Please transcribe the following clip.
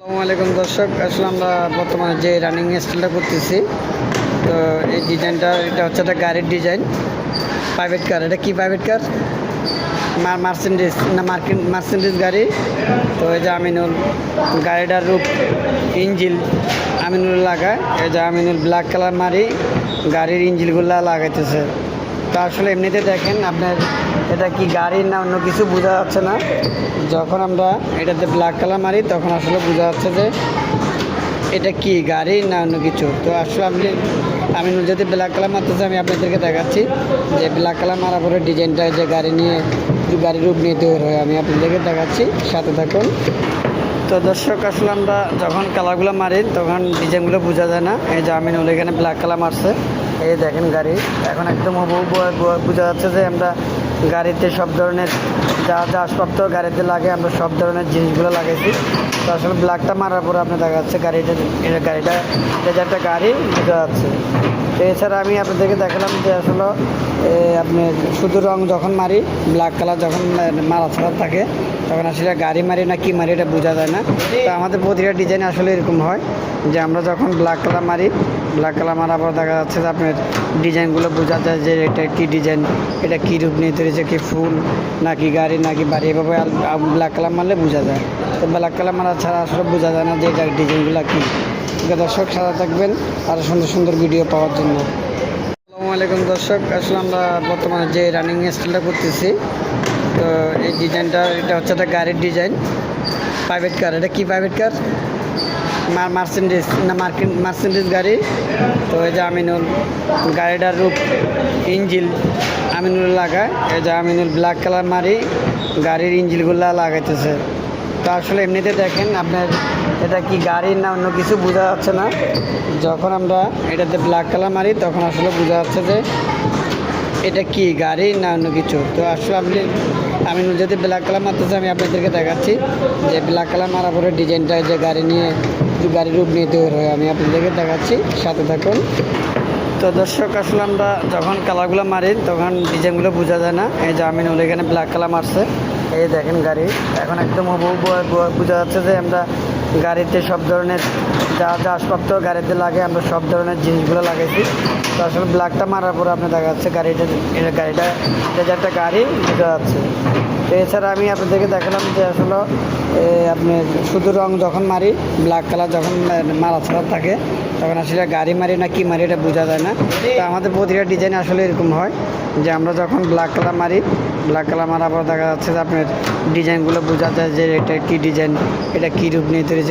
আসসালামু আলাইকুম দর্শক, আসলে আমরা বর্তমানে যে রানিং স্টাইলটা করতেছি, তো এই ডিজাইনটা এটা হচ্ছে একটা গাড়ির ডিজাইন। প্রাইভেট কার, এটা কি প্রাইভেট কার? মার্সেন্ডিজ না মার্সেন্ডিজ গাড়ি। তো এই যে আমিনুল গাড়িটার রূপ ইঞ্জিল আমিনুল লাগায়। এই যে আমিনুল ব্ল্যাক কালার মারি গাড়ির ইঞ্জিলগুলো লাগাইতেছে। তো আসলে এমনিতে দেখেন আপনার এটা কি গাড়ি না অন্য কিছু বোঝা যাচ্ছে না। যখন আমরা এটাতে ব্ল্যাক কালার মারি তখন আসলে বোঝা যাচ্ছে যে এটা কি গাড়ি না অন্য কিছু। তো আসলে আমি যদি ব্ল্যাক কালার মারতেছি, আমি আপনাদেরকে দেখাচ্ছি যে ব্ল্যাক কালার মারার পরে ডিজাইনটা যে গাড়ির রূপ নিয়ে তৈরি হয়, আমি আপনাদেরকে দেখাচ্ছি, সাথে থাকুন। তো দর্শক, আসলে আমরা যখন কালারগুলো মারি তখন ডিজাইনগুলো বোঝা যায় না। এই যে আমিনুল এখানে ব্ল্যাক কালার মারছে, এই দেখেন গাড়ি এখন একদম বোঝা যাচ্ছে যে আমরা গাড়িতে সব ধরনের যা আসবাবপত্র গাড়িতে লাগে আমরা সব ধরনের জিনিসগুলো লাগাইছি। তো আসলে ব্ল্যাকটা মারার পরে আপনার দেখা যাচ্ছে গাড়িটা যে একটা গাড়ি বোঝা যাচ্ছে। তো এছাড়া আমি আপনাদেরকে দেখালাম যে আসলে আপনি শুধু রং যখন মারি, ব্ল্যাক কালার যখন মারা ছাড়া থাকে তখন আসলে গাড়ি মারি না কি মারি এটা বোঝা যায় না। তো আমাদের প্রতিটা ডিজাইন আসলে এরকম হয় যে আমরা যখন ব্ল্যাক কালার মারি, ব্ল্যাক কালার মারার পর দেখা যাচ্ছে যে আপনার ডিজাইনগুলো বোঝা যায় যে এটা কী ডিজাইন, এটা কী রূপ নিয়ে তৈরি, কি ফুল নাকি গাড়ি নাকি বাড়ি, এভাবে ব্ল্যাক কালার মারলে বোঝা যায়। তো ব্ল্যাক কালার মারা ছাড়া আসলে বোঝা যায় না যে এটা ডিজাইনগুলো কী। দর্শক, সাথে থাকবেন আরও সুন্দর সুন্দর ভিডিও পাওয়ার জন্য। আসসালামু আলাইকুম দর্শক, আসলে আমরা বর্তমানে যে রানিং স্টাইলটা করতেছি, তো এই ডিজাইনটা এটা হচ্ছে একটা গাড়ির ডিজাইন। প্রাইভেট কার, এটা কি প্রাইভেট কার? মার্সেন্ডিজ না মার্সেন্ডিজ গাড়ি। তো এই যে আমিনুল গাড়িটার রূপ ইঞ্জিল আমিনুল লাগায়। এই যে আমিনুল ব্ল্যাক কালার মারি গাড়ির ইঞ্জিলগুলো লাগাইতেছে। তো আসলে এমনিতে দেখেন আপনার এটা কি গাড়ি না অন্য কিছু বোঝা যাচ্ছে না। যখন আমরা এটাতে ব্ল্যাক কালার মারি তখন আসলে বোঝা যাচ্ছে যে এটা কি গাড়ি না অন্য কিছু। তো আসলে আমি যদি ব্ল্যাক কালার মারতেছি, আমি আপনাদেরকে দেখাচ্ছি যে ব্ল্যাক কালার মারার পরে ডিজাইনটা যে গাড়ির রূপ নিয়ে তৈরি হয়, আমি আপনাদেরকে দেখাচ্ছি, সাথে থাকুন। তো দর্শক, আসলে আমরা যখন কালারগুলো মারি তখন ডিজাইনগুলো বোঝা যায় না। এই যে আমিনুল এখানে ব্ল্যাক কালার মারছে, এই দেখেন গাড়ি এখন একদম বোঝা যাচ্ছে যে আমরা গাড়িতে সব ধরনের যা আসবাবপত্র গাড়িতে লাগে আমরা সব ধরনের জিনিসগুলো লাগাইছি। তো আসলে ব্ল্যাকটা মারার পরে আপনার দেখা যাচ্ছে গাড়িটা যে একটা গাড়ি বোঝা যাচ্ছে। তো এছাড়া আমি আপনাদেরকে দেখালাম যে আসলে আপনি শুধু রং যখন মারি, ব্ল্যাক কালার যখন মারা ছাড়া থাকে তখন আসলে গাড়ি মারি না কি মারি এটা বোঝা যায় না। তো আমাদের প্রতিটা ডিজাইন আসলে এরকম হয় যে আমরা যখন ব্ল্যাক কালার মারি, ব্ল্যাক কালার মারার পর দেখা যাচ্ছে যে আপনার ডিজাইনগুলো বোঝা যায় যে এটা কী ডিজাইন, এটা কী রূপ নিয়ে তৈরি।